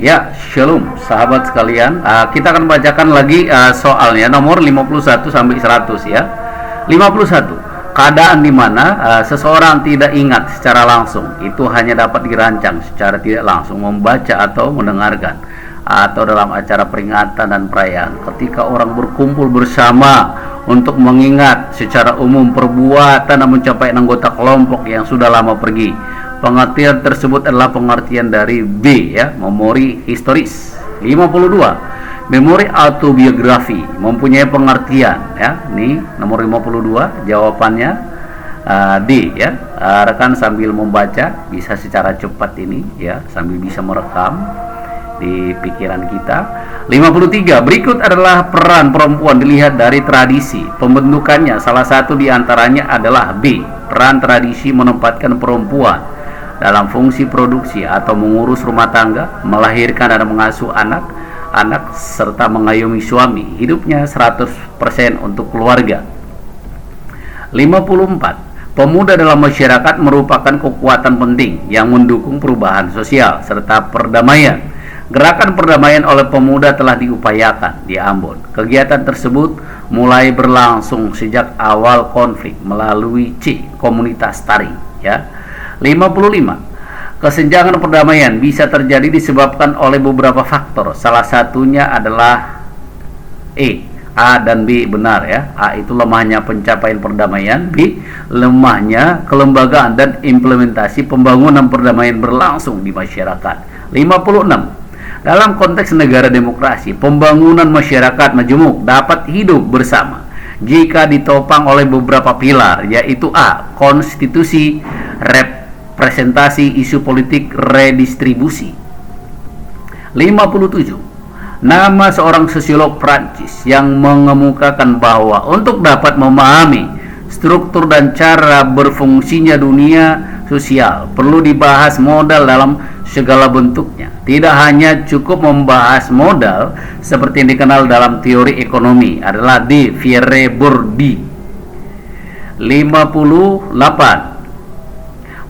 Ya, shalom sahabat sekalian. Kita akan bacakan lagi soalnya nomor 51 sampai 100 ya. 51. Keadaan di mana seseorang tidak ingat secara langsung itu hanya dapat dirancang secara tidak langsung, membaca atau mendengarkan, atau dalam acara peringatan dan perayaan. Ketika orang berkumpul bersama untuk mengingat secara umum perbuatan dan mencapai anggota kelompok yang sudah lama pergi. Pengertian tersebut adalah pengertian dari B ya, memori historis. 52. Memori autobiografi mempunyai pengertian ya. Ini nomor 52 jawabannya D ya. Rekan sambil membaca bisa secara cepat ini ya, sambil bisa merekam di pikiran kita. 53. Berikut adalah peran perempuan dilihat dari tradisi pembentukannya. Salah satu diantaranya adalah B. Peran tradisi menempatkan perempuan dalam fungsi produksi atau mengurus rumah tangga, melahirkan dan mengasuh anak serta mengayomi suami. Hidupnya 100% untuk keluarga. 54. Pemuda dalam masyarakat merupakan kekuatan penting yang mendukung perubahan sosial serta perdamaian. Gerakan perdamaian oleh pemuda telah diupayakan di Ambon. Kegiatan tersebut mulai berlangsung sejak awal konflik melalui komunitas tari ya. 55. Kesenjangan perdamaian bisa terjadi disebabkan oleh beberapa faktor. Salah satunya adalah A dan B benar ya. A itu lemahnya pencapaian perdamaian, B lemahnya kelembagaan dan implementasi pembangunan perdamaian berlangsung di masyarakat. 56. Dalam konteks negara demokrasi, pembangunan masyarakat majemuk dapat hidup bersama jika ditopang oleh beberapa pilar, yaitu A. Konstitusi, representasi, isu politik, redistribusi. 57. Nama seorang sosiolog Prancis yang mengemukakan bahwa untuk dapat memahami struktur dan cara berfungsinya dunia sosial perlu dibahas modal dalam segala bentuknya. Tidak hanya cukup membahas modal seperti yang dikenal dalam teori ekonomi adalah D. Pierre Bourdieu. 58.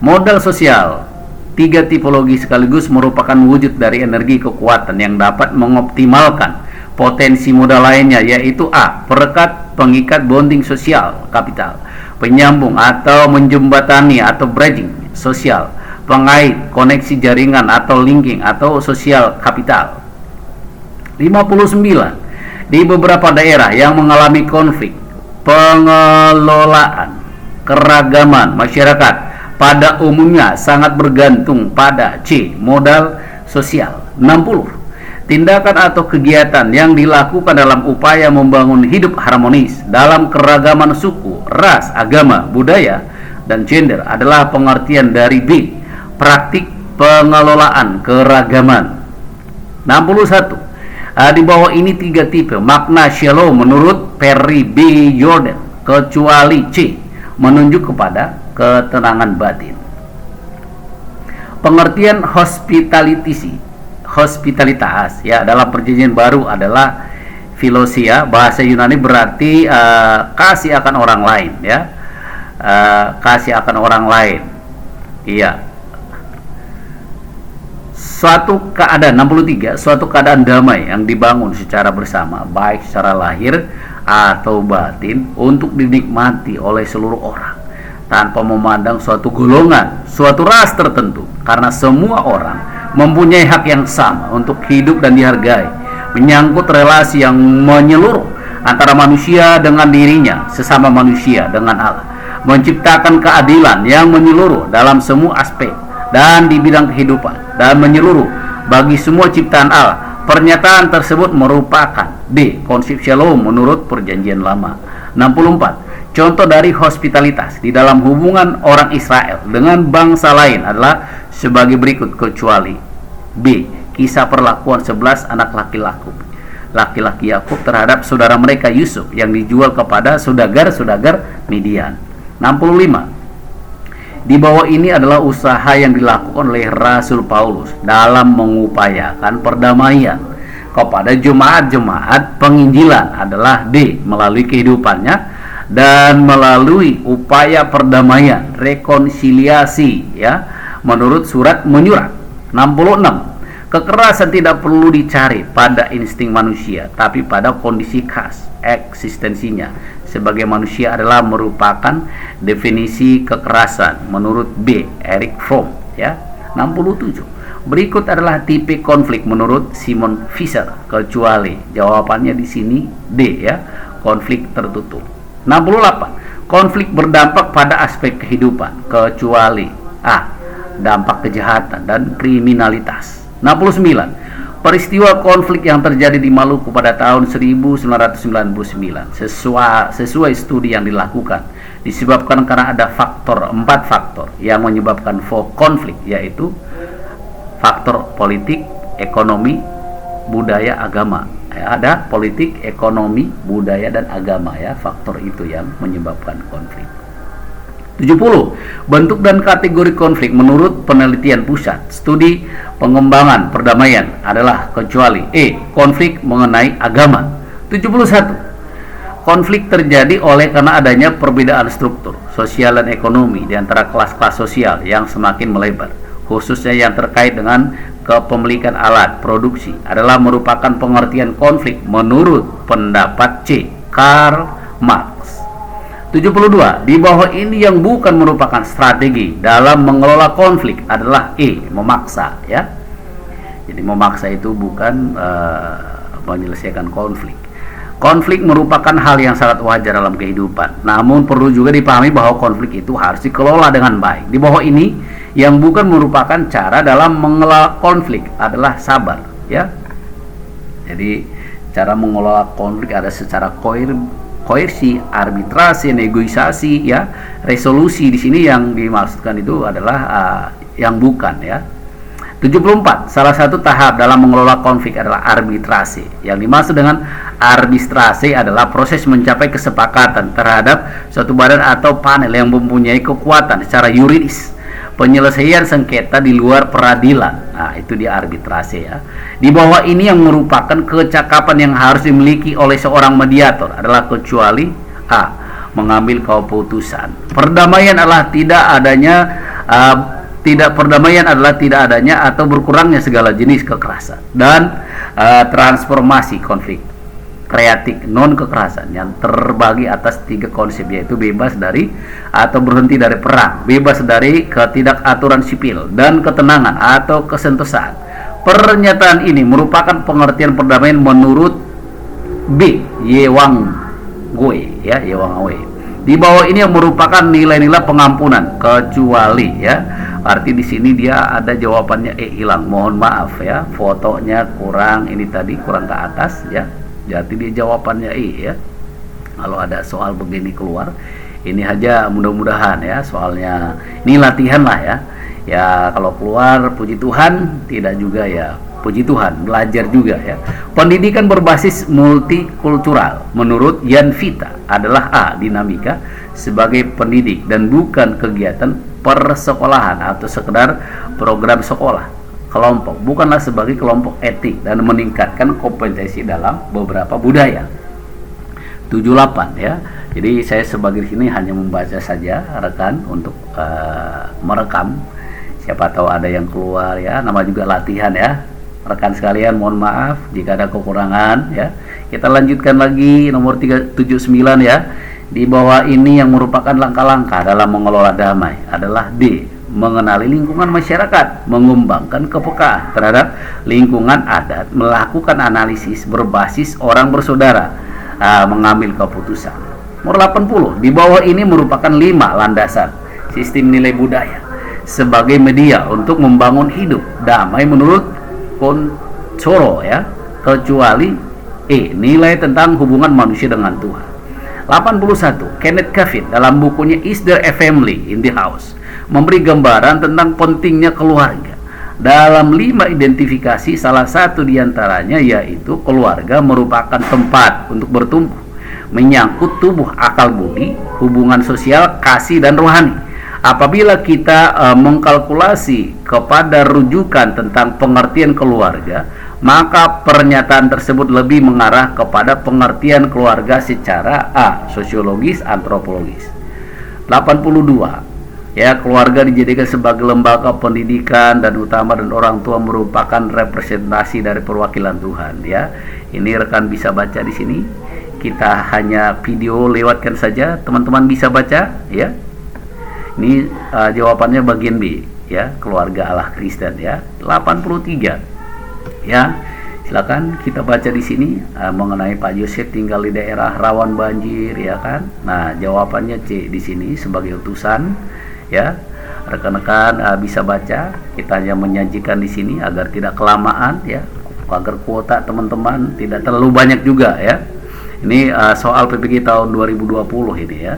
Modal sosial, 3 tipologi sekaligus merupakan wujud dari energi kekuatan yang dapat mengoptimalkan potensi modal lainnya, yaitu A. Perekat, pengikat, bonding sosial kapital, penyambung atau menjembatani atau bridging sosial, pengait, koneksi jaringan atau linking atau sosial kapital. 59. Di beberapa daerah yang mengalami konflik, pengelolaan keragaman masyarakat pada umumnya sangat bergantung pada C. Modal sosial. 60. Tindakan atau kegiatan yang dilakukan dalam upaya membangun hidup harmonis dalam keragaman suku, ras, agama, budaya, dan gender adalah pengertian dari B. Praktik pengelolaan keragaman. 61. Di bawah ini 3 tipe makna shalom menurut Perry B. Jordan, kecuali C. menunjuk kepada ketenangan batin. Pengertian hospitalitas ya dalam perjanjian baru adalah philosia, bahasa Yunani berarti kasih akan orang lain ya. Kasih akan orang lain. Iya. Suatu keadaan 63, suatu keadaan damai yang dibangun secara bersama baik secara lahir atau batin untuk dinikmati oleh seluruh orang tanpa memandang suatu golongan, suatu ras tertentu, karena semua orang mempunyai hak yang sama untuk hidup dan dihargai, menyangkut relasi yang menyeluruh antara manusia dengan dirinya, sesama manusia dengan Allah, menciptakan keadilan yang menyeluruh dalam semua aspek dan di bidang kehidupan dan menyeluruh bagi semua ciptaan Allah. Pernyataan tersebut merupakan D. konsep shalom menurut perjanjian lama. 64. Contoh dari hospitalitas di dalam hubungan orang Israel dengan bangsa lain adalah sebagai berikut, kecuali B. Kisah perlakuan 11 anak laki-laki Yakub terhadap saudara mereka Yusuf yang dijual kepada saudagar Midian. 65. Di bawah ini adalah usaha yang dilakukan oleh Rasul Paulus dalam mengupayakan perdamaian kepada jemaat-jemaat penginjilan adalah D. melalui kehidupannya dan melalui upaya perdamaian, rekonsiliasi ya, menurut surat menyurat. 66. Kekerasan tidak perlu dicari pada insting manusia, tapi pada kondisi khas eksistensinya sebagai manusia adalah merupakan definisi kekerasan menurut B. Erich Fromm ya. 67. Berikut adalah tipe konflik menurut Simon Fisher, kecuali jawabannya di sini D ya, konflik tertutup. 68. Konflik berdampak pada aspek kehidupan, kecuali A. dampak kejahatan dan kriminalitas. 69. Peristiwa konflik yang terjadi di Maluku pada tahun 1999 sesuai studi yang dilakukan disebabkan karena ada empat faktor yang menyebabkan konflik, yaitu faktor politik, ekonomi, budaya, agama. Ada politik, ekonomi, budaya, dan agama ya, faktor itu yang menyebabkan konflik. 70. Bentuk dan kategori konflik menurut penelitian pusat studi pengembangan perdamaian adalah kecuali konflik mengenai agama. 71. Konflik terjadi oleh karena adanya perbedaan struktur sosial dan ekonomi di antara kelas-kelas sosial yang semakin melebar, khususnya yang terkait dengan kepemilikan alat produksi, adalah merupakan pengertian konflik menurut pendapat C. Karl Marx. 72. Di bawah ini yang bukan merupakan strategi dalam mengelola konflik adalah memaksa ya. Jadi memaksa itu bukan menyelesaikan konflik. Konflik merupakan hal yang sangat wajar dalam kehidupan. Namun perlu juga dipahami bahwa konflik itu harus dikelola dengan baik. Di bawah ini yang bukan merupakan cara dalam mengelola konflik adalah sabar ya. Jadi cara mengelola konflik ada secara koersi, arbitrasi, negosiasi ya. Resolusi di sini yang dimaksudkan itu adalah yang bukan ya. 74. Salah satu tahap dalam mengelola konflik adalah arbitrasi. Yang dimaksud dengan arbitrasi adalah proses mencapai kesepakatan terhadap suatu badan atau panel yang mempunyai kekuatan secara yuridis, penyelesaian sengketa di luar peradilan. Nah, itu dia arbitrasi ya. Di bawah ini yang merupakan kecakapan yang harus dimiliki oleh seorang mediator adalah kecuali A. mengambil keputusan. Perdamaian adalah perdamaian adalah tidak adanya atau berkurangnya segala jenis kekerasan dan transformasi konflik kreatif non kekerasan yang terbagi atas 3 konsep, yaitu bebas dari atau berhenti dari perang, bebas dari ketidakaturan sipil, dan ketenangan atau kesentosan. Pernyataan ini merupakan pengertian perdamaian menurut B. Yewang Gue ya, Yewang Gue. Di bawah ini yang merupakan nilai-nilai pengampunan, kecuali ya. Arti di sini dia ada jawabannya hilang. Mohon maaf ya, fotonya kurang, ini tadi kurang ke atas ya. Jadi dia jawabannya ya. Kalau ada soal begini keluar, ini aja mudah-mudahan ya, soalnya ini latihan lah ya. Ya kalau keluar puji Tuhan, tidak juga ya puji Tuhan, belajar juga ya. Pendidikan berbasis multikultural menurut Jan Vita adalah A. dinamika sebagai pendidik dan bukan kegiatan persekolahan atau sekedar program sekolah kelompok, bukanlah sebagai kelompok etik dan meningkatkan kompetensi dalam beberapa budaya. 78 ya. Jadi saya sebagai sini hanya membaca saja rekan untuk merekam. Siapa tahu ada yang keluar ya, nama juga latihan ya. Rekan sekalian mohon maaf jika ada kekurangan ya. Kita lanjutkan lagi nomor 379 ya. Di bawah ini yang merupakan langkah-langkah dalam mengelola damai adalah D. Mengenali lingkungan masyarakat, mengembangkan kepekaan terhadap lingkungan adat, melakukan analisis berbasis orang bersaudara, mengambil keputusan. Nomor 80. Di bawah ini merupakan 5 landasan sistem nilai budaya sebagai media untuk membangun hidup damai menurut Consoro ya, kecuali nilai tentang hubungan manusia dengan Tuhan. 81. Kenneth Cavin dalam bukunya Is There a Family in the House memberi gambaran tentang pentingnya keluarga. Dalam 5 identifikasi, salah satu diantaranya yaitu keluarga merupakan tempat untuk bertumbuh, menyangkut tubuh, akal budi, hubungan sosial, kasih, dan rohani. Apabila kita mengkalkulasi kepada rujukan tentang pengertian keluarga, maka pernyataan tersebut lebih mengarah kepada pengertian keluarga secara A. sosiologis, antropologis. 82. Ya, keluarga dijadikan sebagai lembaga pendidikan dan utama, dan orang tua merupakan representasi dari perwakilan Tuhan. Ya, ini rekan bisa baca di sini. Kita hanya video lewatkan saja, teman-teman bisa baca. Ya, ini jawabannya bagian B. Ya, keluarga Allah Kristen. Ya, 83. Ya, silakan kita baca di sini mengenai Pak Yosef tinggal di daerah rawan banjir, ya kan? Nah, jawabannya C di sini sebagai utusan. Ya, rekan-rekan bisa baca. Kita hanya menyajikan di sini agar tidak kelamaan, ya, agar kuota teman-teman tidak terlalu banyak juga, ya. Ini soal PPG tahun 2020 ini, ya.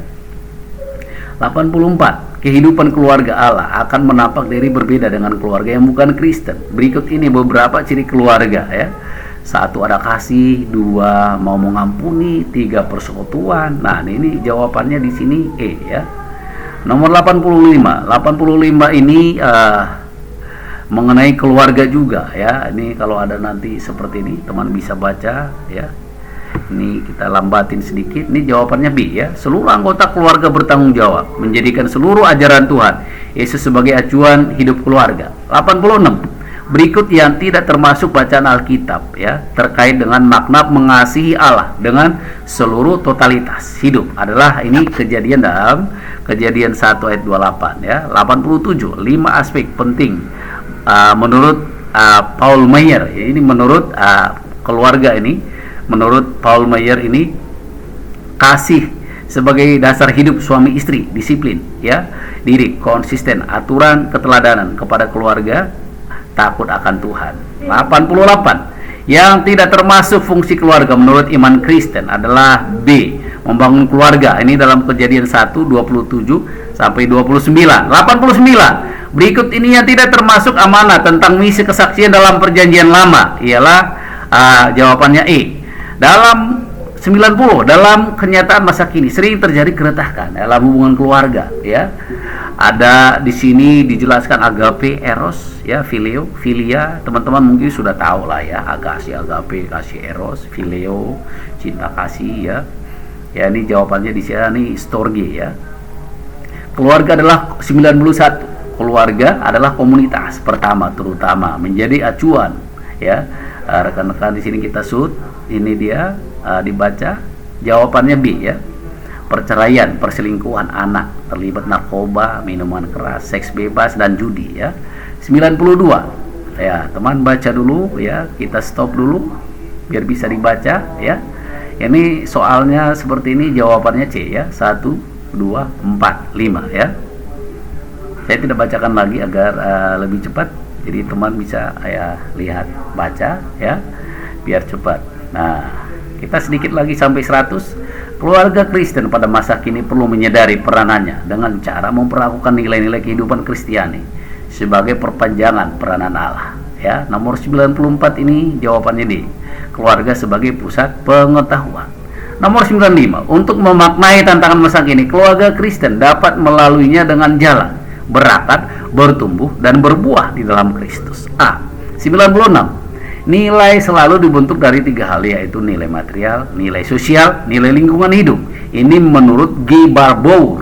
84. Kehidupan keluarga Allah akan menampak diri berbeda dengan keluarga yang bukan Kristen. Berikut ini beberapa ciri keluarga, ya. 1. Ada kasih. 2. Mau mengampuni. 3. Persekutuan. Nah, ini jawabannya di sini E, ya. Nomor 85. 85 ini mengenai keluarga juga, ya. Ini kalau ada nanti seperti ini, teman bisa baca, ya. Ini kita lambatin sedikit. Ini jawabannya B, ya. Seluruh anggota keluarga bertanggung jawab menjadikan seluruh ajaran Tuhan Yesus sebagai acuan hidup keluarga. 86. Berikut yang tidak termasuk bacaan Alkitab, ya, terkait dengan makna mengasihi Allah dengan seluruh totalitas hidup adalah ini kejadian dalam Kejadian 1 ayat 28, ya. 87. 5 aspek penting menurut Paul Meyer. Ini menurut keluarga ini, menurut Paul Meyer ini, kasih sebagai dasar hidup suami istri, disiplin, ya, diri, konsisten, aturan, keteladanan kepada keluarga, takut akan Tuhan. 88. Yang tidak termasuk fungsi keluarga menurut iman Kristen adalah B, membangun keluarga. Ini dalam Kejadian 1 27 sampai 29. 89. Berikut ini yang tidak termasuk amanah tentang misi kesaksian dalam Perjanjian Lama ialah jawabannya E. Dalam 90, dalam kenyataan masa kini sering terjadi keretakan dalam hubungan keluarga, ya. Ada di sini dijelaskan agape, eros, ya, filio, filia. Teman-teman mungkin sudah tahu lah, ya, agape, kasih, eros, filio, cinta kasih, ya. Ya, ini jawabannya di sini storge, ya. Keluarga adalah 91. Keluarga adalah komunitas pertama terutama menjadi acuan, ya. Rekan-rekan di sini kita shoot. Ini dia dibaca jawabannya B, ya. Perceraian, perselingkuhan anak, terlibat narkoba, minuman keras, seks bebas, dan judi, ya. 92. Ya, teman baca dulu, ya. Kita stop dulu biar bisa dibaca, ya. Ini soalnya seperti ini, jawabannya C, ya. 1 2 4 5, ya. Saya tidak bacakan lagi agar lebih cepat. Jadi teman bisa lihat, baca, ya, biar cepat. Nah, kita sedikit lagi sampai 100. Keluarga Kristen pada masa kini perlu menyadari peranannya dengan cara memperlakukan nilai-nilai kehidupan Kristiani sebagai perpanjangan peranan Allah, ya. Nomor 94 ini jawabannya D, keluarga sebagai pusat pengetahuan. Nomor 95, untuk memaknai tantangan masa kini, keluarga Kristen dapat melaluinya dengan jalan, berakat, bertumbuh, dan berbuah di dalam Kristus. A. 96. Nilai selalu dibentuk dari 3 hal, yaitu nilai material, nilai sosial, nilai lingkungan hidup. Ini menurut G. Barbour.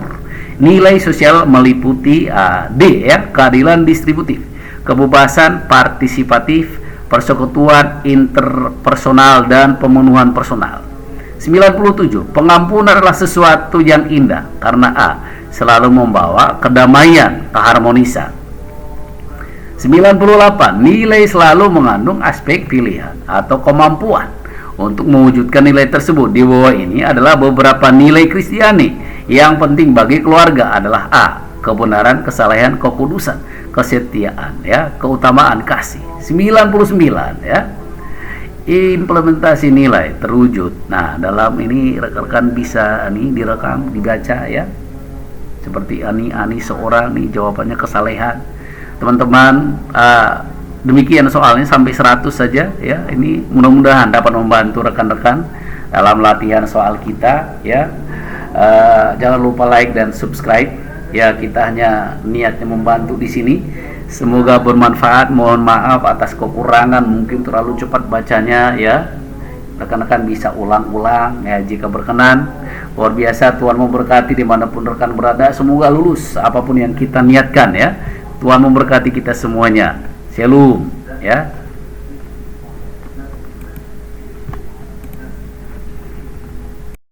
Nilai sosial meliputi D, ya, keadilan distributif, kebebasan partisipatif, persekutuan interpersonal, dan pemenuhan personal. 97. Pengampunan adalah sesuatu yang indah karena A, selalu membawa kedamaian, keharmonisan. 98. Nilai selalu mengandung aspek pilihan atau kemampuan untuk mewujudkan nilai tersebut. Di bawah ini adalah beberapa nilai Kristiani yang penting bagi keluarga adalah A, kebenaran, kesalehan, kekudusan, kesetiaan, ya, keutamaan, kasih. 99, ya. Implementasi nilai terwujud. Nah, dalam ini rekan-rekan bisa direkam, dibaca, ya. Seperti ani seorang nih jawabannya kesalehan. Teman-teman, demikian soalnya sampai 100 saja, ya. Ini mudah-mudahan dapat membantu rekan-rekan dalam latihan soal kita, ya. Jangan lupa like dan subscribe, ya. Kita hanya niatnya membantu di sini. Semoga bermanfaat. Mohon maaf atas kekurangan, mungkin terlalu cepat bacanya, ya. rekan-rekan bisa ulang-ulang ya jika berkenan. Luar biasa, Tuhan memberkati dimanapun rekan berada. Semoga lulus apapun yang kita niatkan ya. Tuhan memberkati kita semuanya. Shalom ya.